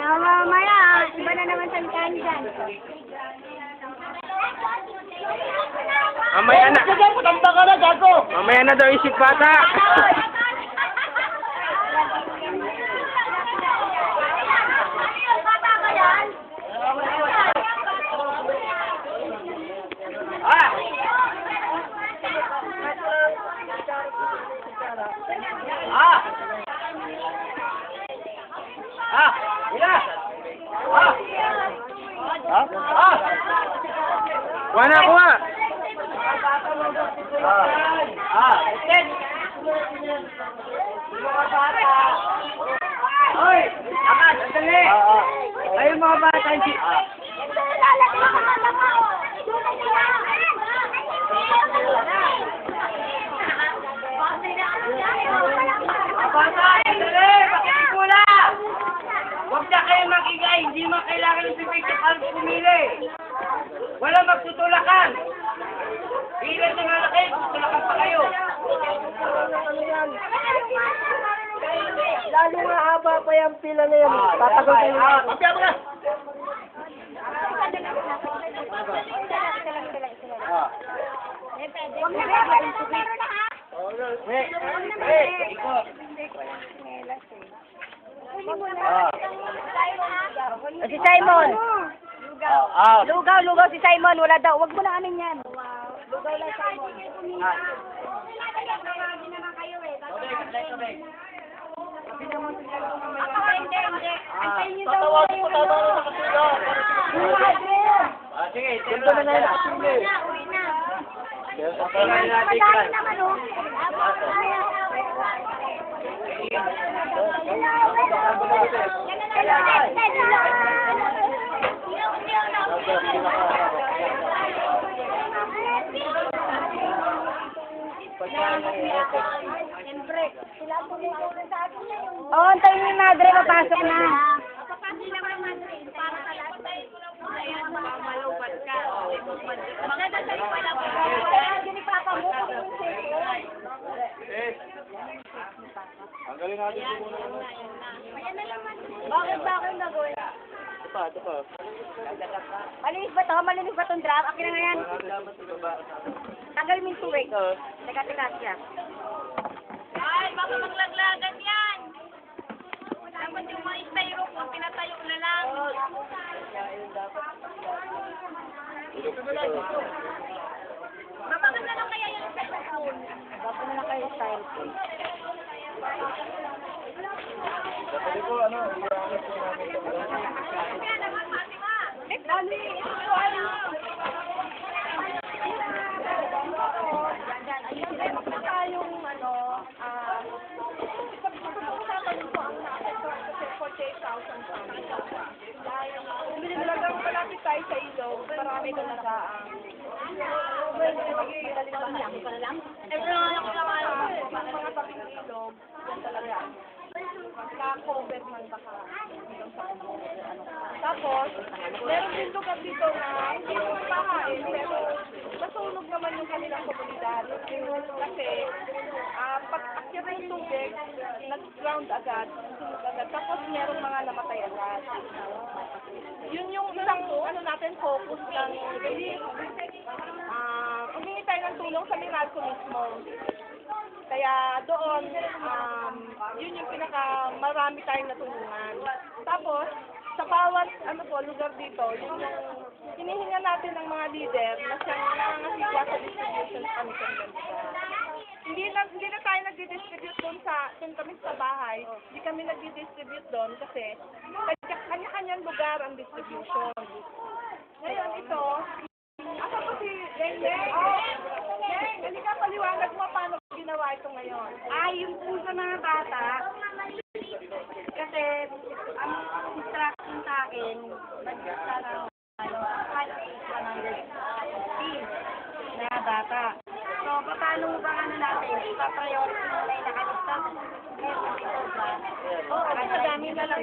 Mamaya, iba na naman salitahan dyan. Mamaya na. Mamaya na daw isip bata. Kuha na, kuha. Hoy! Akas! Sandali! Ayun mga bata, hindi. Bata! Sandali! Pakikula! Huwag na kayo makingay! Hindi mo kailangan ng sipigit para pumili! Walang magtutulakan! Ilan na nga na kayo, tutulakan pa kayo! Lalo nga haba pa yung pila na yan. Tatagal kayo. Papiya mo na! Si Simon. Lugaw si Simon. Wala daw. Wag mo lang amin yan. Lugaw lang Simon. Tatawagin ko na sa kasila. Sige, ito na nga yung kasila. Madami naman o. Siyempre, sila po yung sa akin na yung... Oo, antayin mo yung madre, papasok na. Papasok na yung madre, para sa lahat. Antayin mo lang muna yan, malubat ka. Magdadasal pa lang. Kaya yun ni Papa mo. Ang galing natin ito muna. Ayan na naman. Bakit nagawin? Ito pa. Malinis ba to? Malinis ba tong drum? Akin na nga yan. Tagal mo yung tuwig. Teka siya. Ay, baka maglaglagan yan. Dapat yung mga styrofoam, pinatayo na lang. Mabaka na lang kaya yung styrofoam. Baka na lang kaya yung styrofoam. Sabi ko, ano, malapit tayo sa ilog, marami ka na saang. Mga tabing ilog, yan talaga. Magka-cover man baka hanggang sa Tapos, meron din lugar dito na hindi naman pahain, pero masunog naman yung kanilang komunidad. Kasi, pag akyat ng tubig, nag-ground agad, sunog agad. Tapos, meron mga namatay agad. Yun yung isang natin focus ng relief. Humingi tayo ng tulong sa Minalco mismo. Kaya doon, yun yung marami tayong natulungan. Tapos, sa bawat lugar dito, yun yung hinihinga natin ng mga leader na siyang nangangasigwa sa distribution kami konvensa. Hindi na tayo nagdi-distribute doon kami sa bahay. Hindi kami nagdi-distribute doon kasi kanya-kanyang lugar ang distribution. Ngayon ito, asa po si Yeng? Hindi ka paliwanag mo paano ginawa ito ngayon. Yung po sa mga bata, kasi ang instruction sa akin, nag-basta ng 150 na bata. So, paano ba natin? Ipa-priority na yung nakalista? Oo, kasi dami na lang.